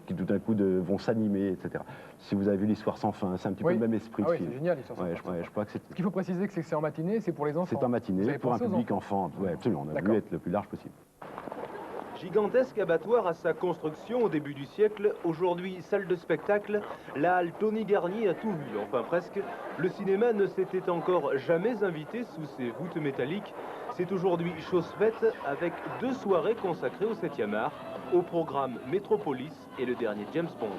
qui tout d'un coup vont s'animer, etc. Si vous avez vu l'Histoire sans fin, c'est un petit peu le même esprit de film. C'est génial l'Histoire sans fin. Je crois que c'est... Ce qu'il faut préciser, c'est que c'est en matinée, c'est pour les enfants. C'est en matinée, pour un public enfant. Oui, absolument, on a voulu être le plus large possible. Gigantesque abattoir à sa construction au début du siècle, aujourd'hui salle de spectacle, la halle Tony Garnier a tout vu, enfin presque. Le cinéma ne s'était encore jamais invité sous ses voûtes métalliques. C'est aujourd'hui chose faite avec 2 soirées consacrées au 7e art, au programme Metropolis et le dernier James Bond.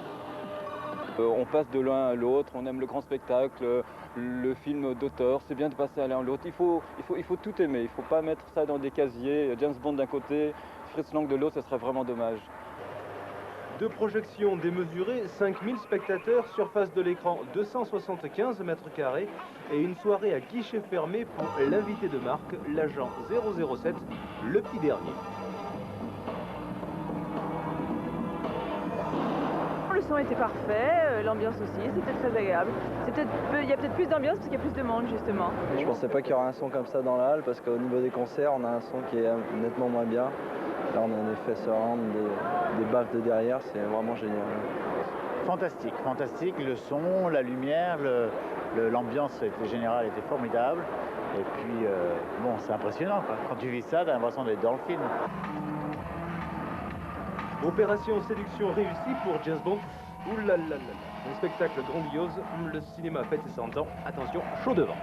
On passe de l'un à l'autre, on aime le grand spectacle, le film d'auteur, c'est bien de passer à l'un à l'autre. Il faut tout aimer, il ne faut pas mettre ça dans des casiers, James Bond d'un côté, Fritz Lang de l'autre, ce serait vraiment dommage. 2 projections démesurées, 5000 spectateurs, surface de l'écran 275 mètres carrés et une soirée à guichet fermé pour l'invité de marque, l'agent 007, le petit dernier. Le son était parfait, l'ambiance aussi, c'était très agréable. Il y a peut-être plus d'ambiance parce qu'il y a plus de monde justement. Je ne pensais pas qu'il y aurait un son comme ça dans la halle parce qu'au niveau des concerts, on a un son qui est nettement moins bien. Là, on a un effet surround, des baffes de derrière, c'est vraiment génial. Fantastique, fantastique, le son, la lumière, l'ambiance générale était formidable. Et puis, bon, c'est impressionnant, quoi. Quand tu vis ça, tu as l'impression d'être dans le film. Opération séduction réussie pour James Bond. Ouh là là là là. Un spectacle grandiose, le cinéma fête ses 100 ans. Attention, chaud devant.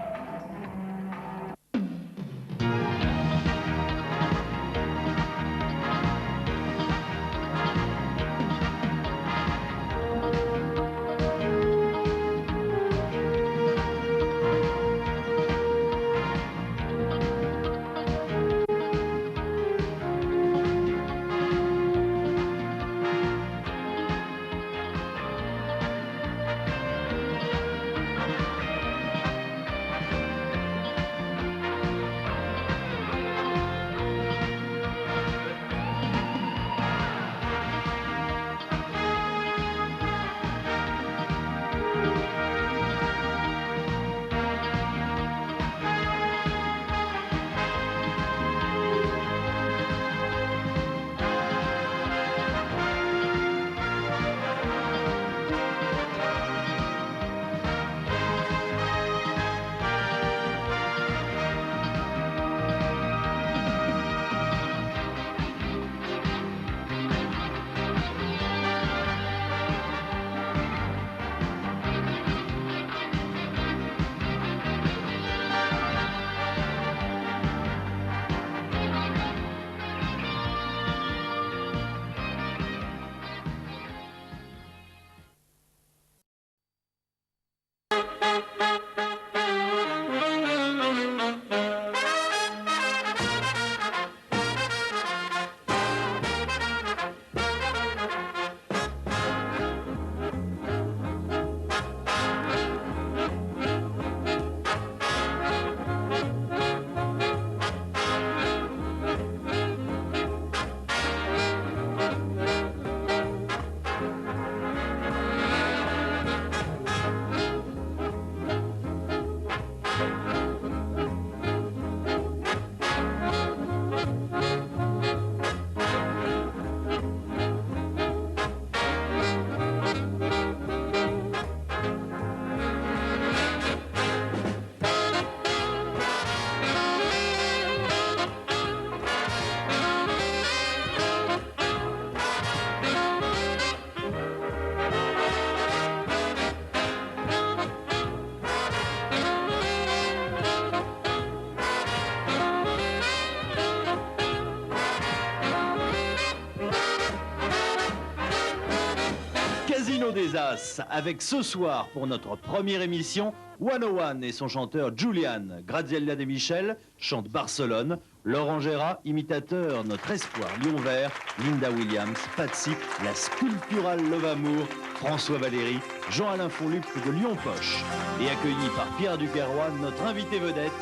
Des As, avec ce soir pour notre première émission 101 et son chanteur Julian. Graziella De Michel chante Barcelone, Laurent Gérard, imitateur, notre espoir Lion Vert, Linda Williams, Patsy, la sculpturale Love Amour, François Valéry, Jean-Alain Fonluc de Lyon Poche. Et accueilli par Pierre Duquerroy, notre invité vedette,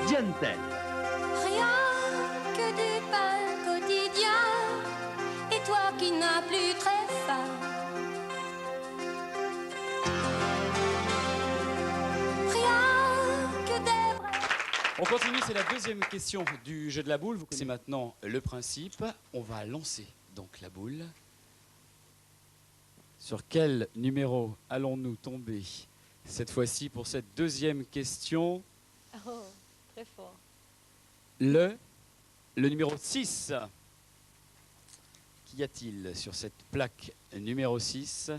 Diane Tell. Rien que du pain quotidien, et toi qui n'as plus très faim. On continue, c'est la deuxième question du jeu de la boule. Vous connaissez maintenant le principe. On va lancer donc la boule. Sur quel numéro allons-nous tomber cette fois-ci pour cette deuxième question? Oh, très fort. Le numéro 6. Qu'y a-t-il sur cette plaque numéro 6?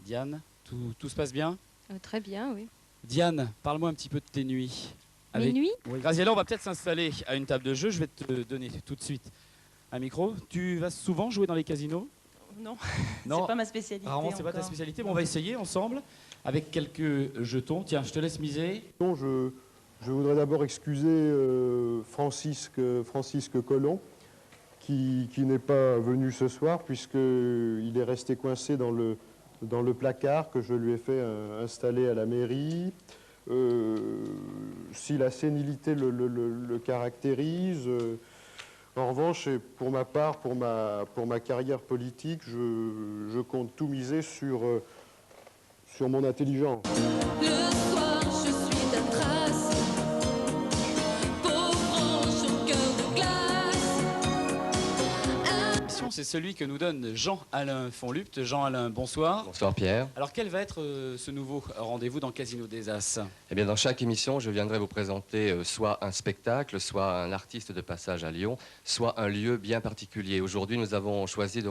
Diane, tout se passe bien? Très bien, oui. Diane, parle-moi un petit peu de tes nuits. Mes nuits? Oui. Graziella, on va peut-être s'installer à une table de jeu. Je vais te donner tout de suite un micro. Tu vas souvent jouer dans les casinos? Non, Non, c'est pas ma spécialité. rarement, c'est pas ta encore. spécialité. Bon, on va essayer ensemble avec quelques jetons. Tiens, je te laisse miser. Je voudrais d'abord excuser Francisque Colomb, qui n'est pas venu ce soir, puisqu'il est resté coincé dans le placard que je lui ai fait installer à la mairie. Si la sénilité le caractérise, en revanche, et pour ma part, pour ma carrière politique, je compte tout miser sur mon intelligence. Le soir, je suis ta trace, pauvre ange au cœur de glace. C'est celui que nous donne Jean-Alain Fonlupt. Jean-Alain, bonsoir. Bonsoir Pierre. Alors quel va être ce nouveau rendez-vous dans Casino des As? Eh bien, dans chaque émission, je viendrai vous présenter soit un spectacle, soit un artiste de passage à Lyon, soit un lieu bien particulier. Aujourd'hui, nous avons choisi de